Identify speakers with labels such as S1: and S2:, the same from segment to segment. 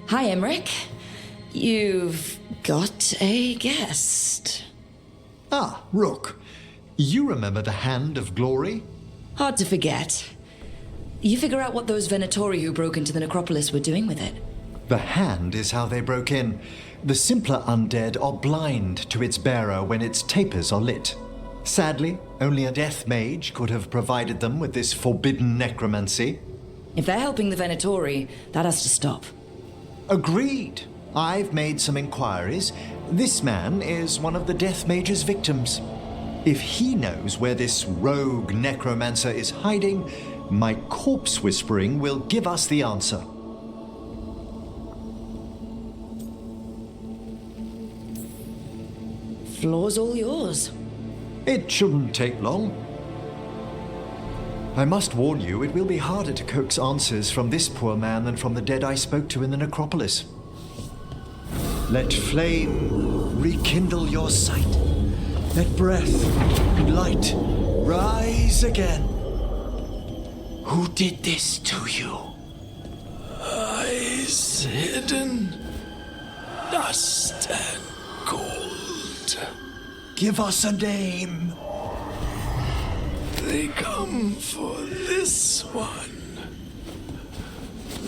S1: Hi, Emmrich. You've got a guest.
S2: Ah, Rook. You remember the Hand of Glory?
S1: Hard to forget. You figure out what those Venatori who broke into the necropolis were doing with it.
S2: The hand is how they broke in. The simpler undead are blind to its bearer when its tapers are lit. Sadly, only a death mage could have provided them with this forbidden necromancy.
S1: If they're helping the Venatori, that has to stop.
S2: Agreed. I've made some inquiries. This man is one of the death mage's victims. If he knows where this rogue necromancer is hiding, my corpse whispering will give us the answer.
S1: Floor's all yours.
S2: It shouldn't take long. I must warn you, it will be harder to coax answers from this poor man than from the dead I spoke to in the necropolis. Let flame rekindle your sight. Let breath and light rise again. Who did this to you?
S3: Eyes hidden, dust and gold.
S2: Give us a name.
S3: They come for this one.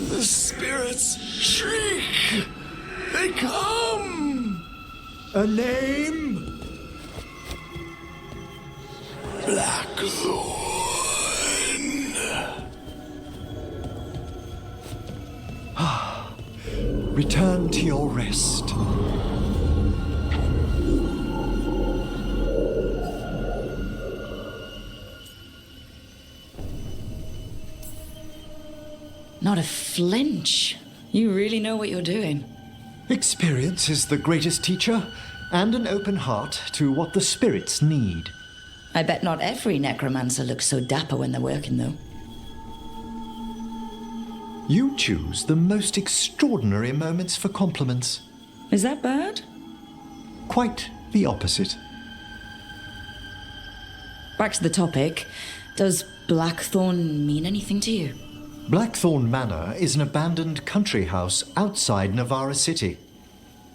S3: The spirits shriek. They come.
S2: A name?
S3: Blackthorne.
S2: Return to your rest.
S1: Not a flinch. You really know what you're doing.
S2: Experience is the greatest teacher, and an open heart to what the spirits need.
S1: I bet not every necromancer looks so dapper when they're working, though.
S2: You choose the most extraordinary moments for compliments.
S1: Is that bad?
S2: Quite the opposite.
S1: Back to the topic. Does Blackthorne mean anything to you?
S2: Blackthorne Manor is an abandoned country house outside Navarra City.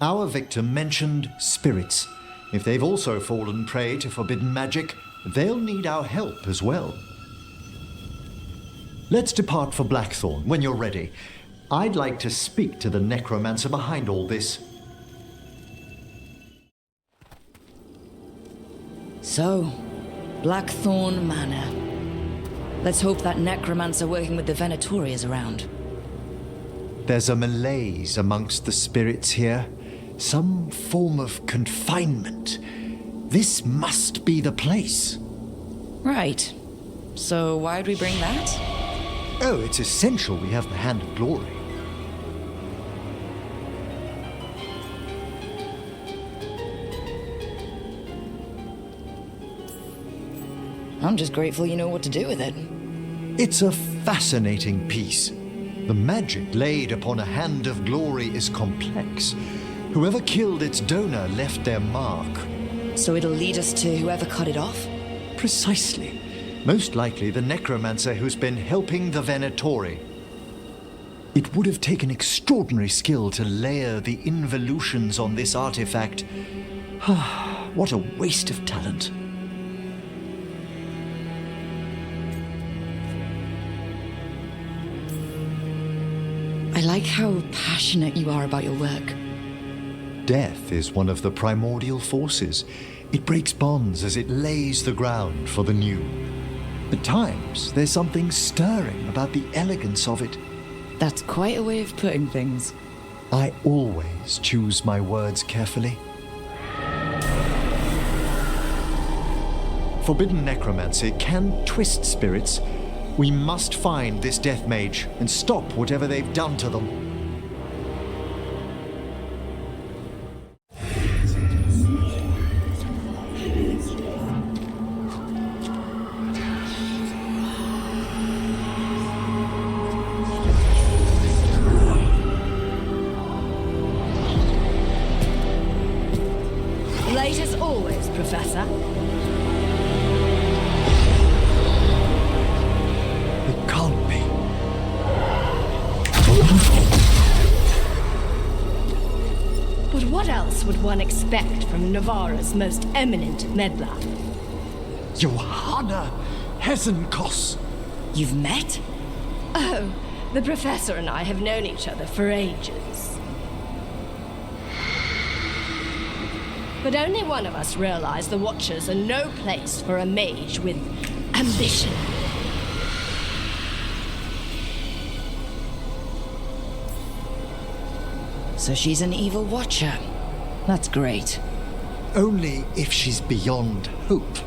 S2: Our victim mentioned spirits. If they've also fallen prey to forbidden magic, they'll need our help as well. Let's depart for Blackthorne when you're ready. I'd like to speak to the necromancer behind all this.
S1: So, Blackthorne Manor. Let's hope that necromancer working with the Venatori is around.
S2: There's a malaise amongst the spirits here. Some form of confinement. This must be the place.
S1: Right. So why'd we bring that?
S2: Oh, it's essential we have the Hand of Glory.
S1: I'm just grateful you know what to do with it.
S2: It's a fascinating piece. The magic laid upon a Hand of Glory is complex. Whoever killed its donor left their mark.
S1: So it'll lead us to whoever cut it off?
S2: Precisely. Most likely the necromancer who's been helping the Venatori. It would have taken extraordinary skill to layer the involutions on this artifact. What a waste of talent.
S1: I like how passionate you are about your work.
S2: Death is one of the primordial forces. It breaks bonds as it lays the ground for the new. At times, there's something stirring about the elegance of it.
S1: That's quite a way of putting things.
S2: I always choose my words carefully. Forbidden necromancy can twist spirits. We must find this death mage and stop whatever they've done to them.
S1: Late as always, Professor.
S2: It can't be.
S4: What else would one expect from Navarra's most eminent meddler?
S2: Johanna Hezenkoss!
S1: You've met?
S4: Oh, the Professor and I have known each other for ages. But only one of us realized the Watchers are no place for a mage with ambition.
S1: So she's an evil watcher. That's great.
S2: Only if she's beyond hope.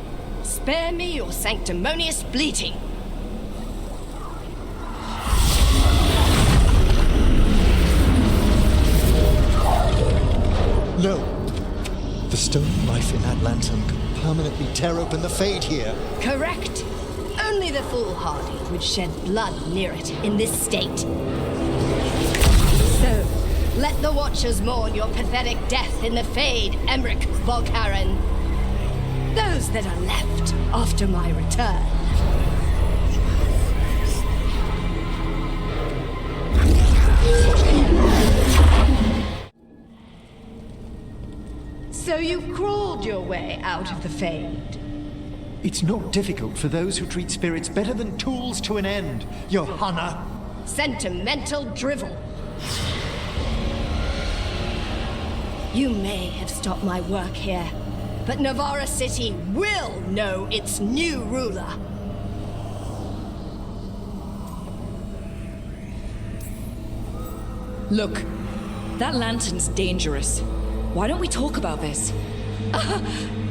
S4: Spare me your sanctimonious bleating.
S2: No. The stone life in that lantern can permanently tear open the Fade here.
S4: Correct. Only the foolhardy would shed blood near it in this state. So, let the Watchers mourn your pathetic death in the Fade, Emmrich, Volkarin. Those that are left after my return. So you've crawled your way out of the Fade.
S2: It's not difficult for those who treat spirits better than tools to an end, Johanna.
S4: Sentimental drivel. You may have stopped my work here, but Navarra City will know its new ruler.
S1: Look, that lantern's dangerous. Why don't we talk about this?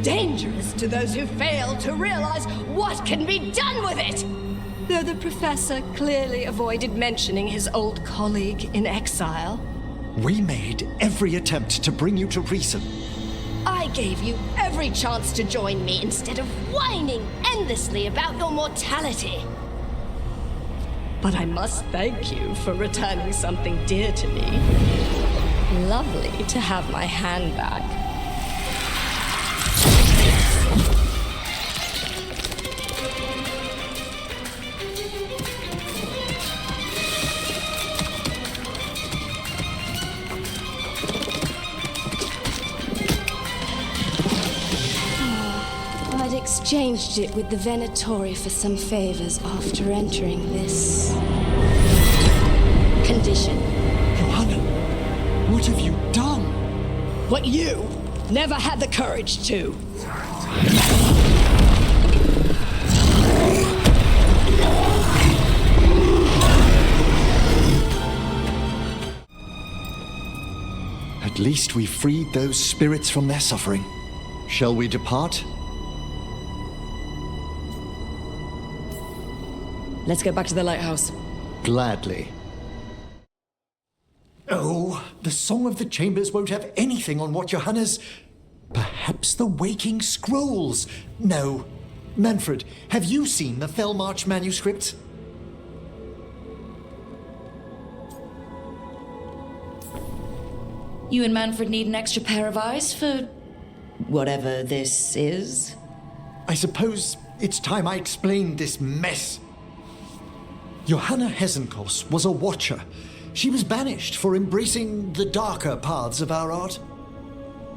S4: Dangerous to those who fail to realize what can be done with it! Though the Professor clearly avoided mentioning his old colleague in exile.
S2: We made every attempt to bring you to reason.
S4: I gave you every chance to join me instead of whining endlessly about your mortality. But I must thank you for returning something dear to me. Lovely to have my hand back. I'd exchanged it with the Venatori for some favors after entering this condition.
S2: Johanna, what have you done?
S4: What you never had the courage to.
S2: At least we freed those spirits from their suffering. Shall we depart?
S1: Let's get back to the lighthouse.
S2: Gladly. Oh, the Song of the Chambers won't have anything on what Johanna's... Perhaps the Waking Scrolls? No. Manfred, have you seen the Fellmarch manuscripts?
S1: You and Manfred need an extra pair of eyes for whatever this is?
S2: I suppose it's time I explained this mess. Johanna Hezenkoss was a watcher. She was banished for embracing the darker paths of our art.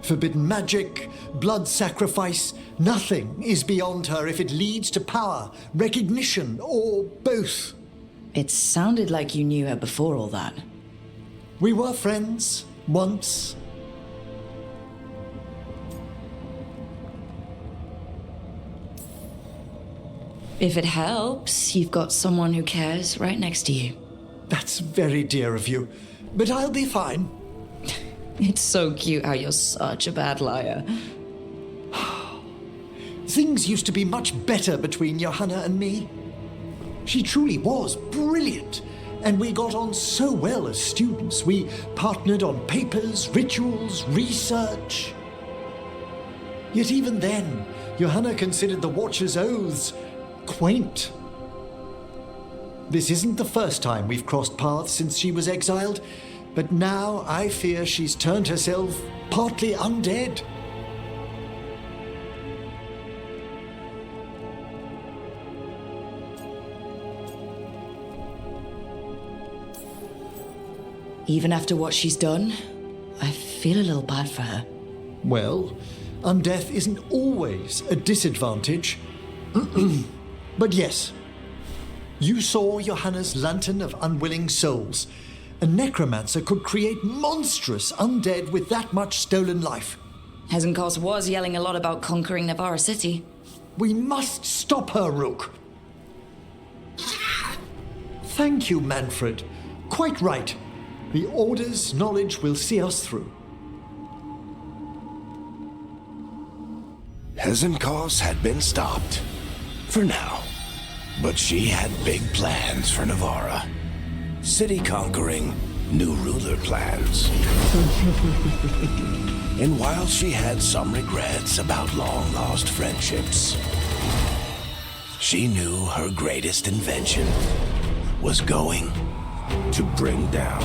S2: Forbidden magic, blood sacrifice, nothing is beyond her if it leads to power, recognition, or both.
S1: It sounded like you knew her before all that.
S2: We were friends, once.
S1: If it helps, you've got someone who cares right next to you.
S2: That's very dear of you, but I'll be fine.
S1: It's so cute how you're such a bad liar.
S2: Things used to be much better between Johanna and me. She truly was brilliant, and we got on so well as students. We partnered on papers, rituals, research. Yet even then, Johanna considered the Watcher's oaths quaint. This isn't the first time we've crossed paths since she was exiled, but now I fear she's turned herself partly undead.
S1: Even after what she's done, I feel a little bad for her.
S2: Well, undeath isn't always a disadvantage. But yes, you saw Johanna's lantern of unwilling souls. A necromancer could create monstrous undead with that much stolen life.
S1: Hezenkoss was yelling a lot about conquering Navarra City.
S2: We must stop her, Rook. Thank you, Manfred. Quite right. The Order's knowledge will see us through.
S3: Hezenkoss had been stopped. For now. But she had big plans for Navarra. City conquering, new ruler plans. And while she had some regrets about long-lost friendships, she knew her greatest invention was going to bring down